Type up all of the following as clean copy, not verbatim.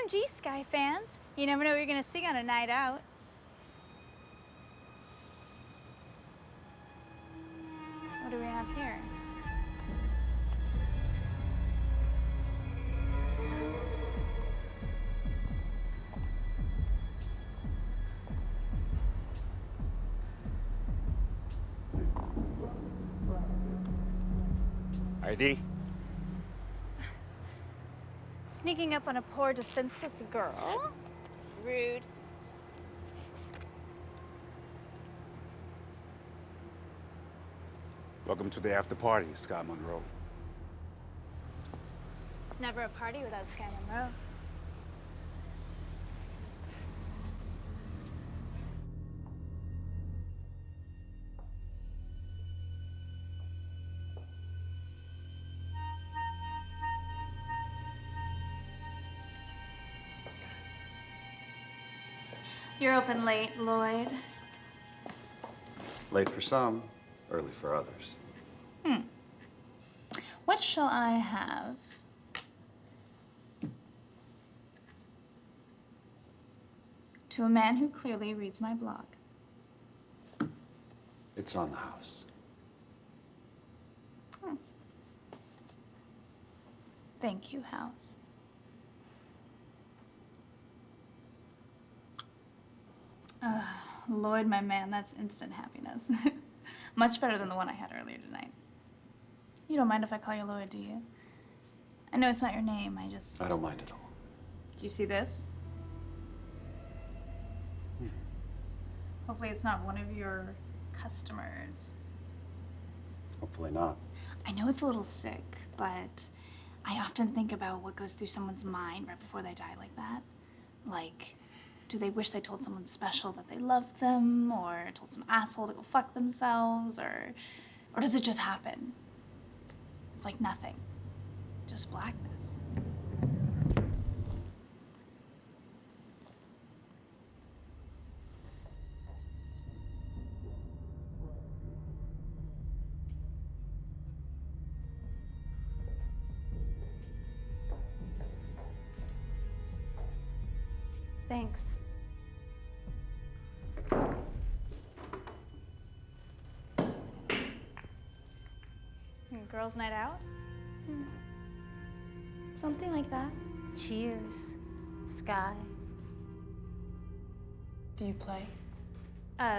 OMG, Sky fans. You never know what you're gonna see on a night out. What do we have here? ID? Sneaking up on a poor, defenseless girl? Rude. Welcome to the after party, Scott Monroe. It's never a party without Sky Monroe. You're open late, Lloyd. Late for some, early for others. What shall I have? To a man who clearly reads my blog. It's on the house. Thank you, House. Lloyd, my man, that's instant happiness. Much better than the one I had earlier tonight. You don't mind if I call you Lloyd, do you? I know it's not your name, I don't mind at all. Do you see this? Hopefully it's not one of your customers. Hopefully not. I know it's a little sick, but I often think about what goes through someone's mind right before they die like that. Like, do they wish they told someone special that they loved them, or told some asshole to go fuck themselves, or does it just happen? It's like nothing, just blackness. Thanks. Girls' night out? Something like that. Cheers, Sky. Do you play?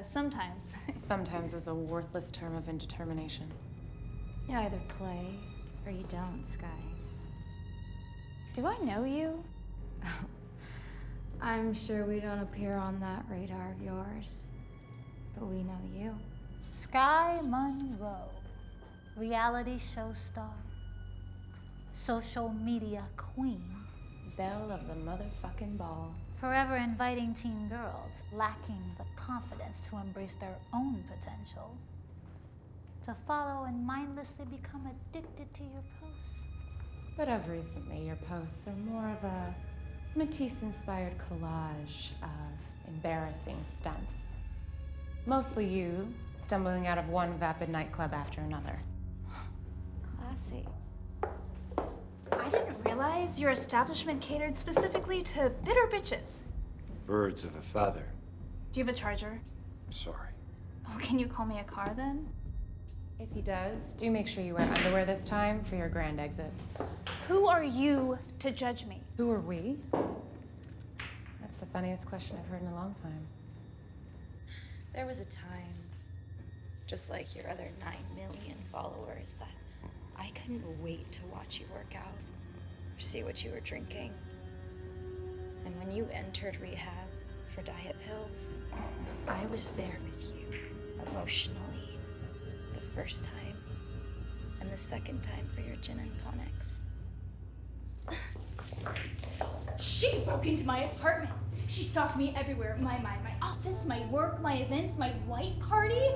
Sometimes. Sometimes is a worthless term of indetermination. You either play or you don't, Sky. Do I know you? I'm sure we don't appear on that radar of yours, but we know you. Sky Monroe, reality show star, social media queen, Belle of the motherfucking ball. forever inviting teen girls lacking the confidence to embrace their own potential, to follow and mindlessly become addicted to your posts. But of recently, your posts are more of a Matisse-inspired collage of embarrassing stunts. Mostly you, stumbling out of one vapid nightclub after another. Classy. I didn't realize your establishment catered specifically to bitter bitches. Birds of a feather. Do you have a charger? Sorry. Oh, can you call me a car then? If he does, do make sure you wear underwear this time for your grand exit. Who are you to judge me? Who are we? That's the funniest question I've heard in a long time. There was a time, just like your other 9 million followers, that I couldn't wait to watch you work out or see what you were drinking. And when you entered rehab for diet pills, I was there with you emotionally the first time and the second time for your gin and tonics. She broke into my apartment. She stalked me everywhere. My office, my work, my events, my white party.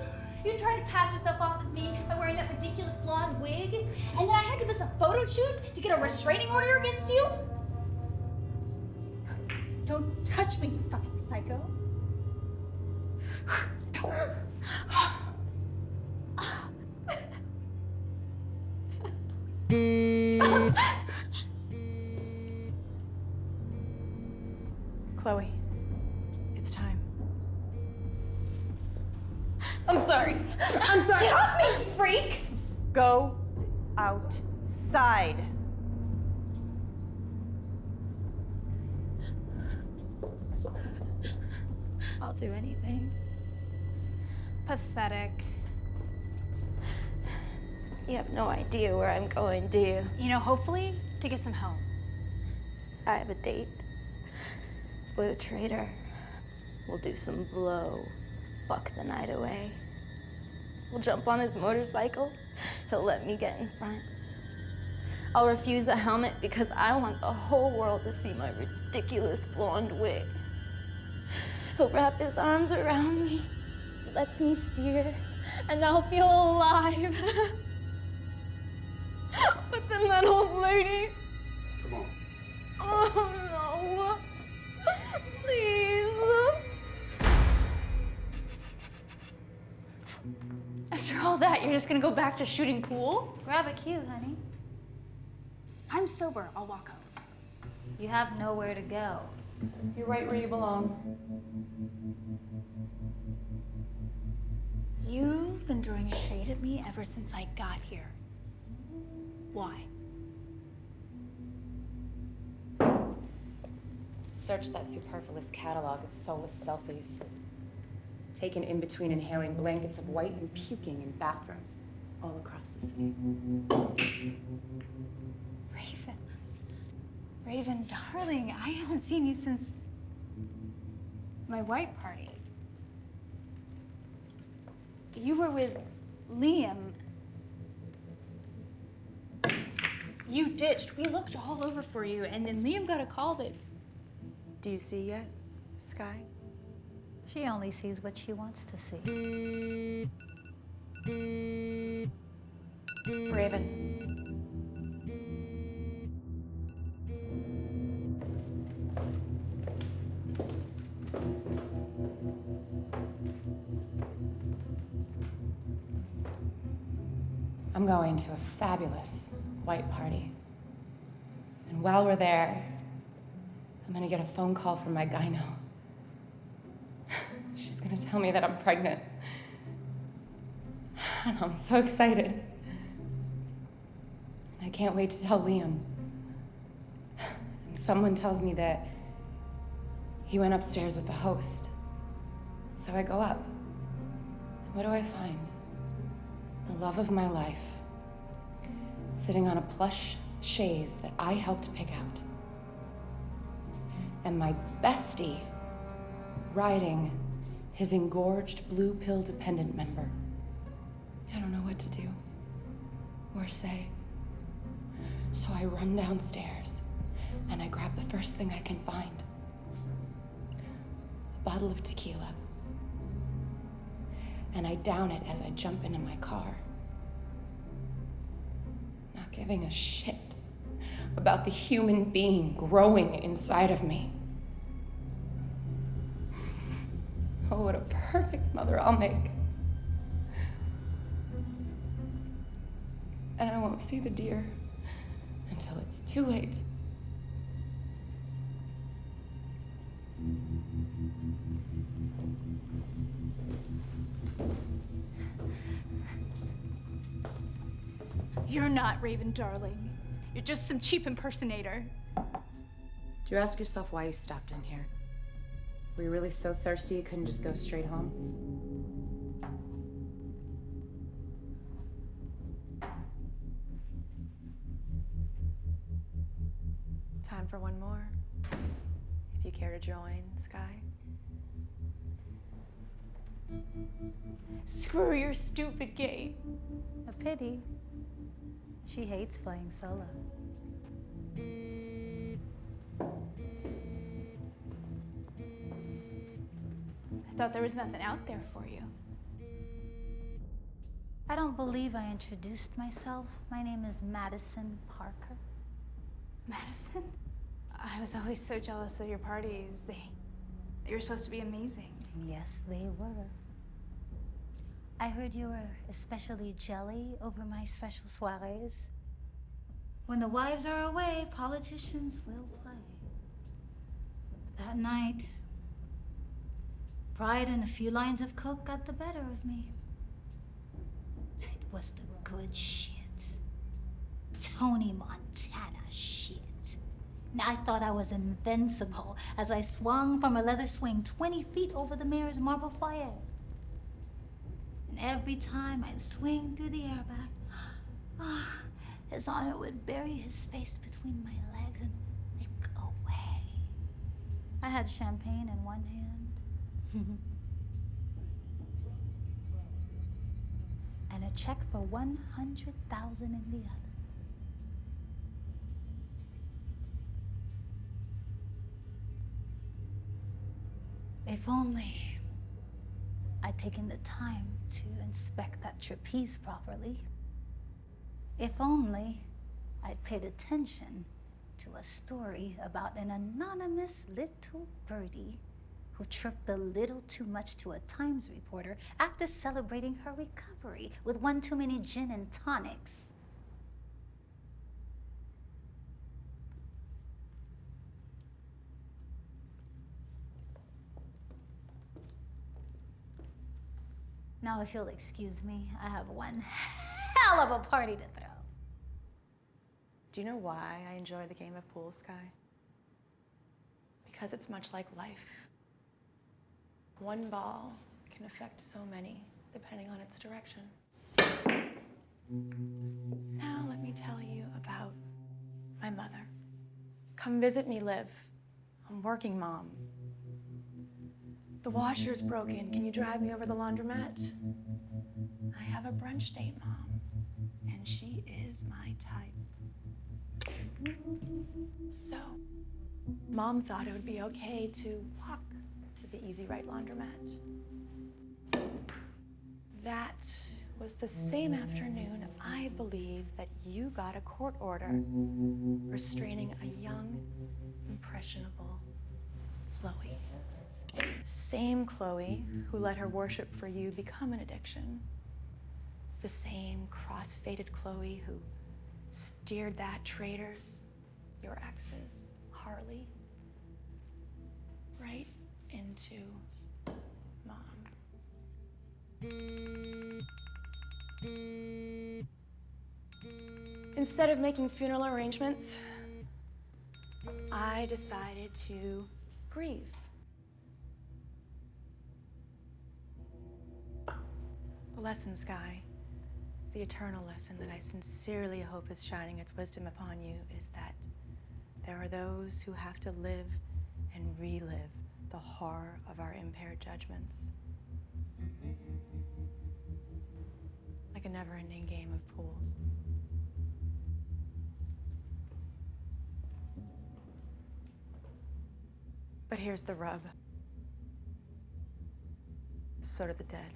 You tried to pass yourself off as me by wearing that ridiculous blonde wig. And then I had to miss a photo shoot to get a restraining order against you? Don't touch me, you fucking psycho. Chloe, it's time. I'm sorry. I'm sorry. Get off me, freak! Go outside. I'll do anything. Pathetic. You have no idea where I'm going, do you? You know, hopefully to get some help. I have a date with a traitor. We'll do some blow, fuck the night away. We'll jump on his motorcycle. He'll let me get in front. I'll refuse a helmet because I want the whole world to see my ridiculous blonde wig. He'll wrap his arms around me, lets me steer, and I'll feel alive. But then that old lady. Come on. Oh no. Please. After all that, you're just gonna go back to shooting pool? Grab a cue, honey. I'm sober, I'll walk home. You have nowhere to go. You're right where you belong. You've been throwing shade at me ever since I got here. Why? Search that superfluous catalog of soulless selfies. Taken in between inhaling blankets of white and puking in bathrooms all across the city. Raven. Raven, darling, I haven't seen you since my white party. You were with Liam. You ditched. We looked all over for you, and then Liam got a call that... Do you see yet, Sky? She only sees what she wants to see. Raven. I'm going to a fabulous white party. And while we're there, I'm gonna get a phone call from my gyno. She's gonna tell me that I'm pregnant. And I'm so excited. And I can't wait to tell Liam. And someone tells me that he went upstairs with the host. So I go up. And what do I find? The love of my life, sitting on a plush chaise that I helped pick out. And my bestie riding his engorged blue pill dependent member. I don't know what to do or say. So I run downstairs and I grab the first thing I can find. A bottle of tequila. And I down it as I jump into my car. Not giving a shit about the human being growing inside of me. Oh, what a perfect mother I'll make. And I won't see the deer until it's too late. You're not Raven, darling. You're just some cheap impersonator. Did you ask yourself why you stopped in here? Were you really so thirsty you couldn't just go straight home? Time for one more. If you care to join, Sky. Screw your stupid game. A pity. She hates playing solo. I thought there was nothing out there for you. I don't believe I introduced myself. My name is Madison Parker. Madison? I was always so jealous of your parties. They were supposed to be amazing. Yes, they were. I heard you were especially jelly over my special soirees. When the wives are away, politicians will play. That night, pride and a few lines of coke got the better of me. It was the good shit. Tony Montana shit. And I thought I was invincible as I swung from a leather swing 20 feet over the mayor's marble foyer. And every time I'd swing through the airbag, His Honor would bury his face between my legs and lick away. I had champagne in one hand. And a check for $100,000 in the other. If only I'd taken the time to inspect that trapeze properly. If only I'd paid attention to a story about an anonymous little birdie who chirped a little too much to a Times reporter after celebrating her recovery with one too many gin and tonics. Now, if you'll excuse me, I have one hell of a party to throw. Do you know why I enjoy the game of pool, Sky? Because it's much like life. One ball can affect so many, depending on its direction. Now let me tell you about my mother. Come visit me, Liv. I'm working mom. The washer's broken. Can you drive me over the laundromat? I have a brunch date, Mom. And she is my type. So, Mom thought it would be okay to walk to the Easy Right laundromat. That was the same afternoon I believe that you got a court order restraining a young, impressionable Chloe. Same Chloe who let her worship for you become an addiction. The same cross-fated Chloe who steered that traitor's, your ex's, Harley, right into Mom. Instead of making funeral arrangements, I decided to grieve. The lesson, Sky, the eternal lesson that I sincerely hope is shining its wisdom upon you is that there are those who have to live and relive the horror of our impaired judgments. Like a never-ending game of pool. But here's the rub. So do the dead.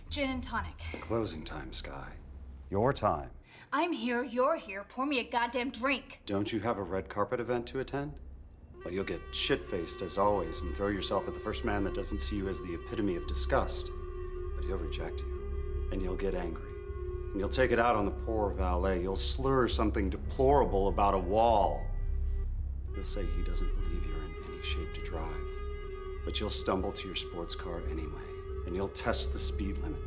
Gin and tonic. Closing time, Sky. Your time. I'm here, you're here. Pour me a goddamn drink. Don't you have a red carpet event to attend? Well, you'll get shit-faced as always and throw yourself at the first man that doesn't see you as the epitome of disgust. But he'll reject you, and you'll get angry. And you'll take it out on the poor valet. You'll slur something deplorable about a wall. You'll say he doesn't believe you're in any shape to drive. But you'll stumble to your sports car anyway, and you'll test the speed limit.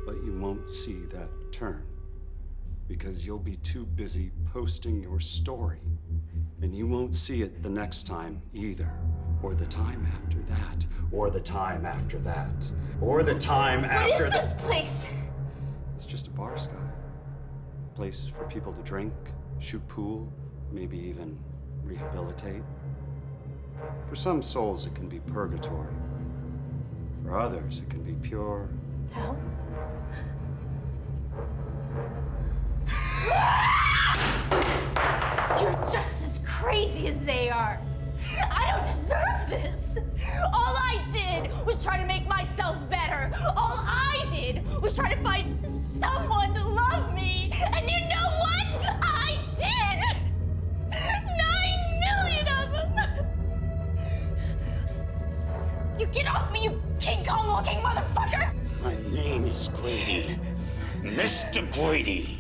But you won't see that turn, because you'll be too busy posting your story. And you won't see it the next time either. Or the time after that. Or the time after that. Or the time after that. What is this place? It's just a bar, Sky. A place for people to drink, shoot pool, maybe even rehabilitate. For some souls, it can be purgatory. For others, it can be pure Hell? You're just as crazy as they are. I don't deserve this. All I did was try to make myself better. All I did was try to find someone to love me. And you know what? I did. 9 million of them. You get off me, you King Kong looking motherfucker. My name is Grady. Mr. Brady.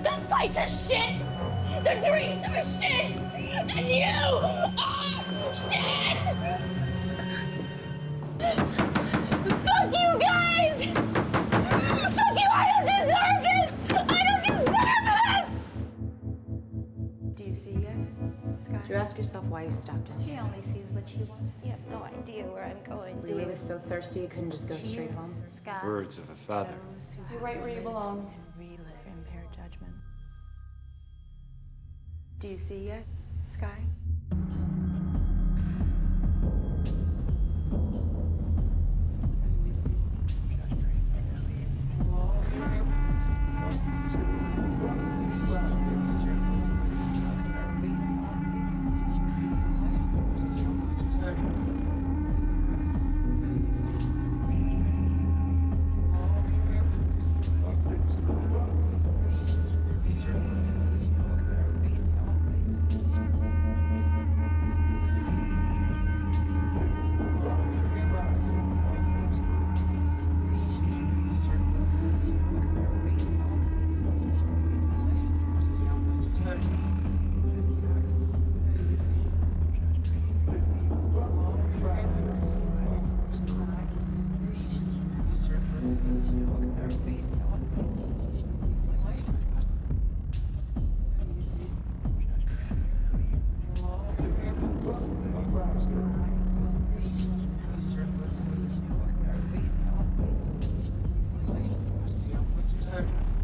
This place is shit! The drinks are shit! And you are shit! Fuck you guys! Fuck you! I don't deserve this! I don't deserve this! Do you see it, Sky? Did you ask yourself why you stopped it? She only sees what she wants to see. I have no idea where I'm going. Were you really so thirsty you couldn't just go straight home? Sky. Birds of a feather. You're right where you belong. And relive impaired judgment. Do you see it, Sky? Surface.